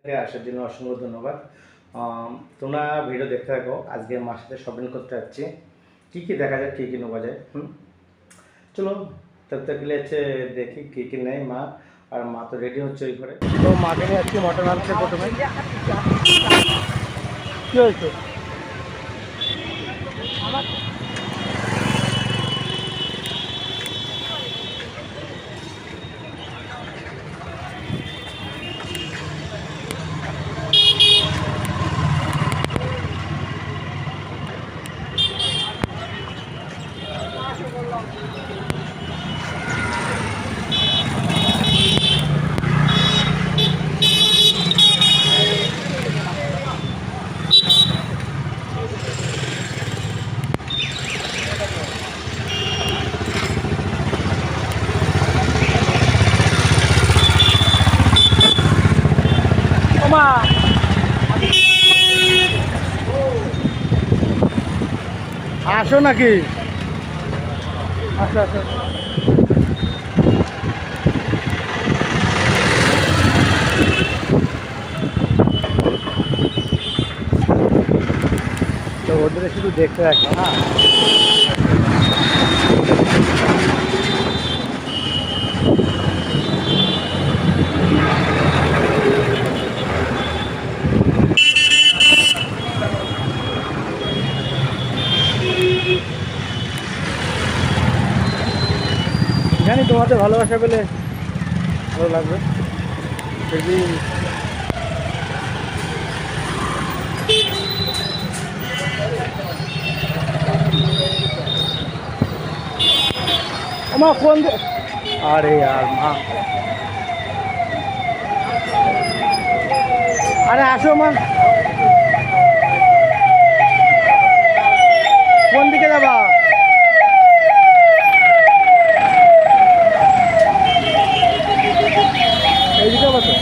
আসার জন্য অসংখ্য ধন্যবাদ। তোমরা ভিডিও দেখতে থাকো। আজকে মার সাথে শপিং করতে যাচ্ছি, কী কী দেখা যায়, কী কী নেওয়া যায়। চলো তবে হচ্ছে দেখি কী কী নেয় মা। আর মা তো রেডি হচ্ছে ওই করে। তো মাকে নিয়ে যাচ্ছি মটন আনছে প্রথমে। কী হয়েছে? আসো নাকি? আসো আসো। তো ওদের শুধু দেখতে রাখো। হ্যাঁ, জানি তোমাদের ভালোবাসা পেলে ভালো লাগবে। যদি আমার ফোন আরে আর মা, আরে আসো মা। কোন দিকে যাবা? এইদিকে বসো।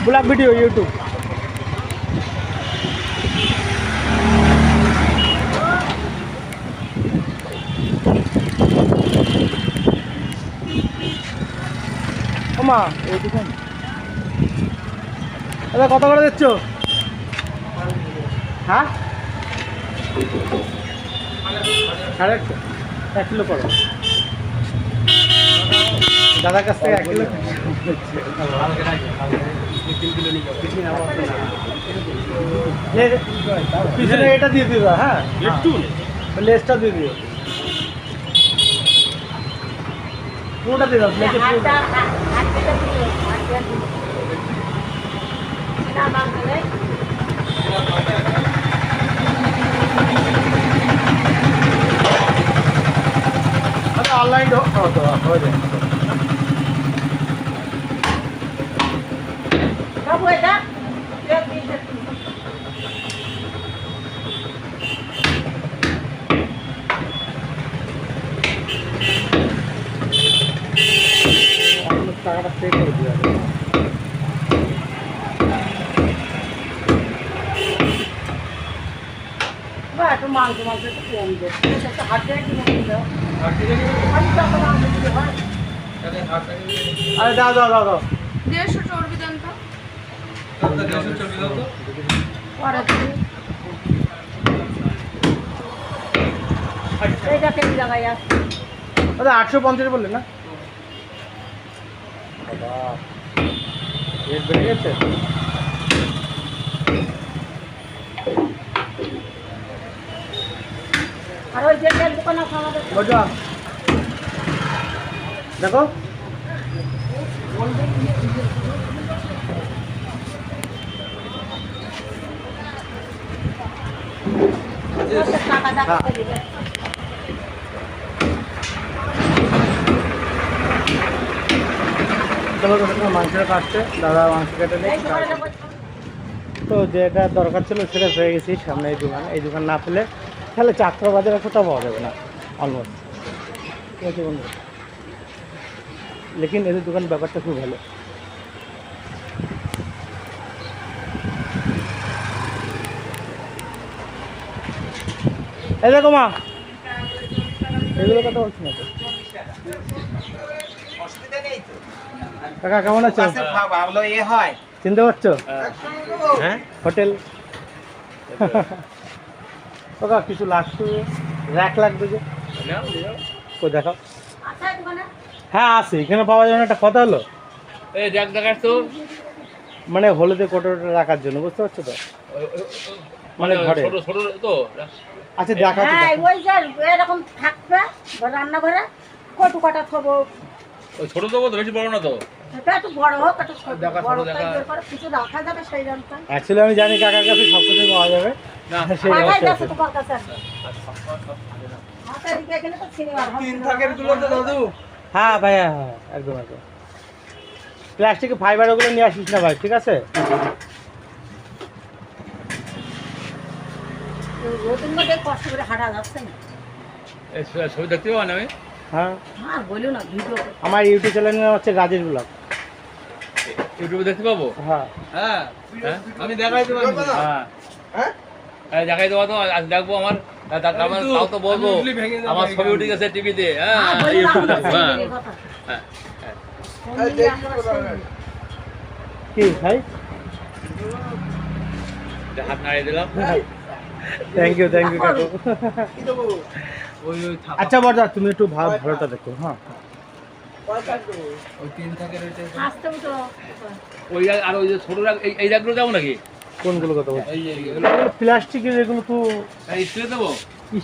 Blog video YouTube. মা এইদিকে দাদা কত করে দিচ্ছ? হ্যাঁ, 1.5 কিলো করো। দাদার কাছ থেকে 1 কিলো পিছনে এটা দিয়ে দিও। হ্যাঁ, একটু লেসটা দিয়ে দিও, পুরোটা দিয়ে দাও। অনলাইন হয়ে যায়। টাকাটা পে করে দিয়ে যাবে। একটু মাংস একটু কম দেয়। আরে দাও দাও দাও দাও। 150 চর্বি দেন তো। আচ্ছা 850 বললেন না? রেট বেড়ে গেছে। আর ওই যে দোকান আছে আমাদের, দেখো টাকা দাও দিবে। মাংসটা কাটছে, দাদা মাংস কেটে নেই। তো যেটা দরকার ছিল সেটা পেয়ে গেছি। সামনে এই দোকান না পেলে তাহলে চাকরা বাজারে কোথাও পাওয়া যাবে না অলমোস্ট। ঠিক আছে বন্ধু, লেকিন এদের দোকান ব্যাপারটা খুব ভালো। এই দেখো মা, এগুলো কথা বলছি না তো। কাকা কেমন আছো? ভালো এ হয়। চিনতে পারছো? হ্যাঁ হোটেল। কাকা কিছু লাগতো, র্যাক লাগবে যে, কই দেখাও। আচ্ছা দোকানে হ্যাঁ আছে, এখানে পাওয়া যাবে না, একটা কথা হলো এই দেখ দেখাস তো মানে হলুদে কোটো রাখার জন্য, বুঝতে পারছো তো? মানে ঘরে। ছোট ছোট তো আচ্ছা দেখাচ্ছি হ্যাঁ দেখো। ওই যে এরকম থাকবে রান্নাঘরে কটু কাটা থবো, ওই ছোট দেবো তো, বেশি বড় না তো। এটা একটু বড় হোক, একটু ছোট দেখা, বড় ছোট দেখা। টাইপের করে কিছু রাখা যাবে সেই রান্না। অ্যাকচুয়ালি আমি জানি কাকার কাছে সব কিছু পাওয়া যাবে, না সেই কোথায় ব্যবস্থা যাচ্ছে আছে। তোমার কাছে? হাতের দিকে গেলে তো সিনেমার হল। হ্যাঁ ভাই, হ্যাঁ হ্যাঁ একদম একদম। প্লাস্টিকের ফাইবার ওগুলো নিয়ে আসিস না ভাই, ঠিক আছে? রোদের মধ্যে কষ্ট করে হাঁটা যাচ্ছে না। এই ছবি দেখতে পাবো না আমি? হ্যাঁ, আর বলিও না ভিডিও আমার ইউটিউব চ্যানেল হচ্ছে রাজেশ ব্লগ। ইউটিউবে দেখতে পাবো? হ্যাঁ হ্যাঁ আমি দেখাই দেবো। হ্যাঁ হ্যাঁ দেখাই দেবো তো, আজ দেখবো আমার তাও তো বলবো আমার ছবি উঠে গেছে টিভিতে। হ্যাঁ ইউটিউবে দেখবো। হ্যাঁ হ্যাঁ কি ভাই? হাত নাড়িয়ে দিলাম। থ্যাংক ইউ কাকু। ওই ওই থাক। আচ্ছা বর্দা, তুমি একটু ভালোটা দেখো। হ্যাঁ ওই তিন থাকে রয়েছে। আসতে তো ওই আর ওই যে ছোট এই রাগগুলো যাবো নাকি? কোনগুলো কথা বলছো? এই যে এগুলো প্লাস্টিকের, এগুলো তো স্টিলে দেবো।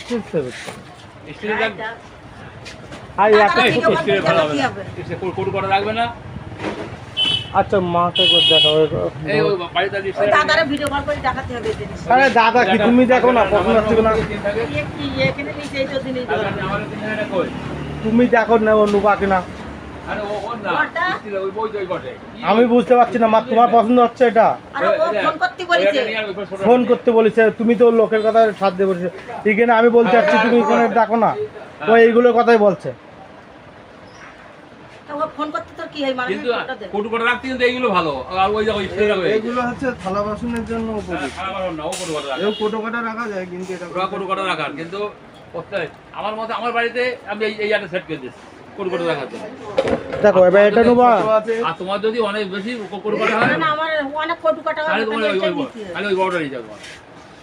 Steel save. স্টিলের রাগ আর এত এই ছোট। স্টিলের ভালো হবে না। কোট করা রাখবে না। আচ্ছা মাকে করে দেখাও। এই ওই বাড়িতে ওই স্টিলের দাদারে ভিডিও কল করে দেখাতে হবে এই জিনিস। আরে দাদা কি তুমি দেখো না, পছন্দ হচ্ছে না? এ কি এখানে নিচে এই তো জিনিস আমার তিনখানা কই? তুমি দেখো না, অন্য বাকি না। আরে ও না কোনটা? স্টিলের ওই বই ওই ঘটে। আমি বুঝতে পারছি না মা, তোমার পছন্দ হচ্ছে এটা? আরে ও ফোন করতে বলেছে। ফোন করতে বলেছে, তুমি তো লোকের কথা সাথ দিয়ে বলেছো। এখানে আমি বলতে চাচ্ছি তুমি এখানে দেখো না, ও এইগুলোর কথাই বলছে। তো ও ফোন করতে তোর কি হয় মানে কিন্তু কোট করা রাখতে কিন্তু এইগুলো ভালো। আর ওই যে ওই স্টিলের রাখবে। এগুলো হচ্ছে থালা বাসনের জন্য উপযোগী। খারাপ না, ও কোট করা রাখে। এও কোটো কাটা রাখা যায়, কিন্তু এটা ওরা কোট করা রাখার কিন্তু আমার মতে আমার বাড়িতে আমি এই একটা সেট করে দিচ্ছি কোট করা রাখার জন্য। দেখো এবার এটা নেবা। আর তোমার যদি অনেক বেশি কোট করা হয় না আমার অনেক কটু কাটা তাহলে হবে তোমার তাহলে ওই এটাই নিতে হবে। তাহলে ওই বড়টা নিয়ে যাবো।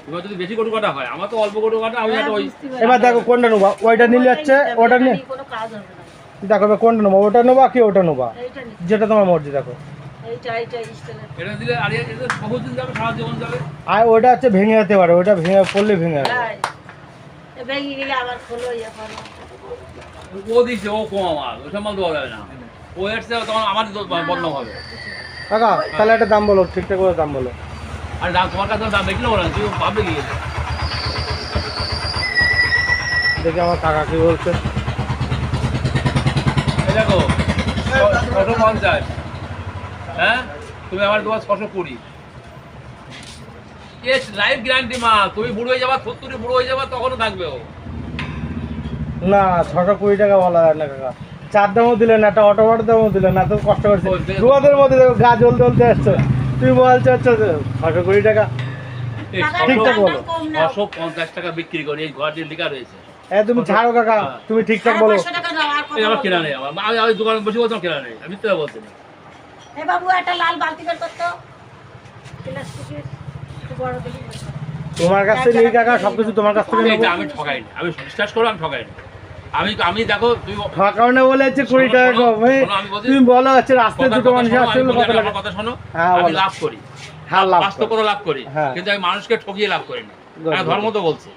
তোমার যদি বেশি কোট কাটা হয়, আমার তো অল্প কোট কাটা, আমি একটা ওই বুঝতে পারছি। এবার দেখো কোনটা নেবা, ওইটা নিলে হচ্ছে ওটা নিয়ে কোনো কাজ হবে না। দেখো এবার কোনটা নেবা, ওটা নেবা কি ওটা নেবা, এইটা নিতে যেটা তোমার মর্জি। দেখো এইটা স্টাইলের। এটা দিলে আর এটা বহুদিন যাবে, সারা জীবন যাবে। আর ওটা হচ্ছে ভেঙে যেতে পারে, ওটা ভেঙে পড়লে ভেঙে যাবে। হ্যাঁ এ ভেঙে গেলে আবার খোলো ইয়ে করো। ও দিচ্ছে ও কম আমার, ওই সব মাল দেওয়া যাবে না। ও এসছে তখন আমার বদনাম হবে। কাকা তাহলে একটা দাম বলো, ঠিকঠাক করে দাম বলো। আর দাম তোমার কাছে দাম দেখলে বলো না, তুই ভাববে কি? দেখি আমার কাকা কি বলছে। এই দেখো 650। হ্যাঁ তুমি আমার তোমার 620। লাইফ গ্যারান্টি মা, তুমি বুড়ো হয়ে যাবা, 70 বুড়ো হয়ে যাবা, তখনও থাকবে ও। না 620 টাকা বলা যায় না কাকা, চার দামও দিলেন না, একটা অটো ভাড়া দামও দিলেন না, তো কষ্ট করছে তোমাদের মধ্যে। দেখো গা জ্বলতে জ্বলতে আসছো, তুমি বলছো হচ্ছে 620 টাকা। এই ঠিকঠাক বলো। 650 টাকা বিক্রি করি, এই ঘরটির লিখা রয়েছে। তুমি ছাড়ো কাকা, তুমি ঠিকঠাক বলো। 500 টাকা দাও আর কত এই আমার বলবো? কেনা নেই, আমি দোকানে বসে বলছি আমার কেনা নেই, আমি তো বলছি না। এ বাবু একটা লাল বালতি বের করতো প্লাস্টিকের একটু বড় দেখি বের করো। তোমার কাছ থেকে নিয়ে কাকা সবকিছু তোমার কাছ থেকে নেবো। এটা আমি ঠকাইনি, আমি বিশ্বাস করো আমি ঠকাইনি। আমি দেখো তুমি ঠকাও না বলে হচ্ছে 20 টাকা কম। শোনো, আমি বলছি- তুমি বলো হচ্ছে রাস্তায় দুটো মানুষ আসছে কত লাগে। আমার কথা শোনো, হ্যাঁ, আমি বলো। লাভ করি, হ্যাঁ লাভ বাস্তবতা লাভ করি, হ্যাঁ। কিন্তু আমি মানুষকে ঠকিয়ে লাভ করি না। Good, আমি good. ধর্ম তো বলছি,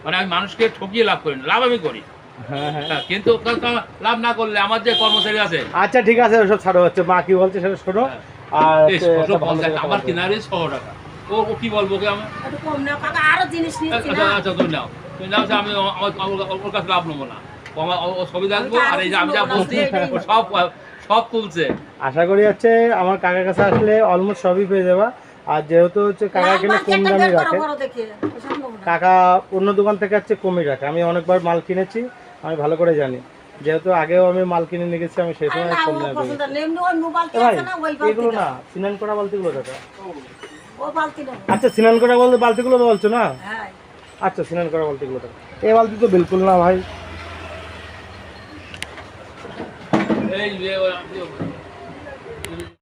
মানে আমি মানুষকে ঠকিয়ে লাভ করি না, লাভ আমি করি। হ্যাঁ হ্যাঁ। হ্যাঁ, কিন্তু লাভ না করলে আমার যে কর্মচারী আছে, আচ্ছা ঠিক আছে, ওসব ছাড়ো, হচ্ছে মা কি বলছে সেটা শোনো। আর এই হচ্ছে একটা ভালো 650 কথা আমার বলবো। কিনারে 100 টাকা। ও কি বলবো ওকে আমি? একটু কম নাও কাকা, আরো জিনিস নিচ্ছি আচ্ছা না। আচ্ছা তুমি নাও, আমি ওর কাছে লাভ নেবো না। ও ছবি দেখবো, আর এই যে আমি যা বলছি ও সব তুলছে। আশা করি হচ্ছে আমার কাকার কাছে আসলে অলমোস্ট সবই পেয়ে যাবা। আর যেহেতু হচ্ছে কাকা লাল কিনে বালতি কম একটা দামে বের করো রাখে, বড় দেখে, ওসব নেবো না। কাকা অন্য দোকান থেকে হচ্ছে কমই রাখে। আমি অনেকবার মাল কিনেছি, আমি ভালো করে জানি, যেহেতু আগেও আমি মাল কিনে নিয়ে গেছি, আমি সেই আরে সময় না, কম ও দামে পছন্দ পেয়েছি। না। এমনি ওই মোবাইলটি ভাই আছে না, ওই বালতি এগুলো না, দাও। স্নান করা বালতিগুলো দেখা। ও বালতি নেবো। আচ্ছা স্নান করা বলতে বালতিগুলো তো বলছো না? হ্যাঁ আচ্ছা স্নান করা বালতিগুলো দেখা। এই বালতি তো বিলকুল না ভাই। এই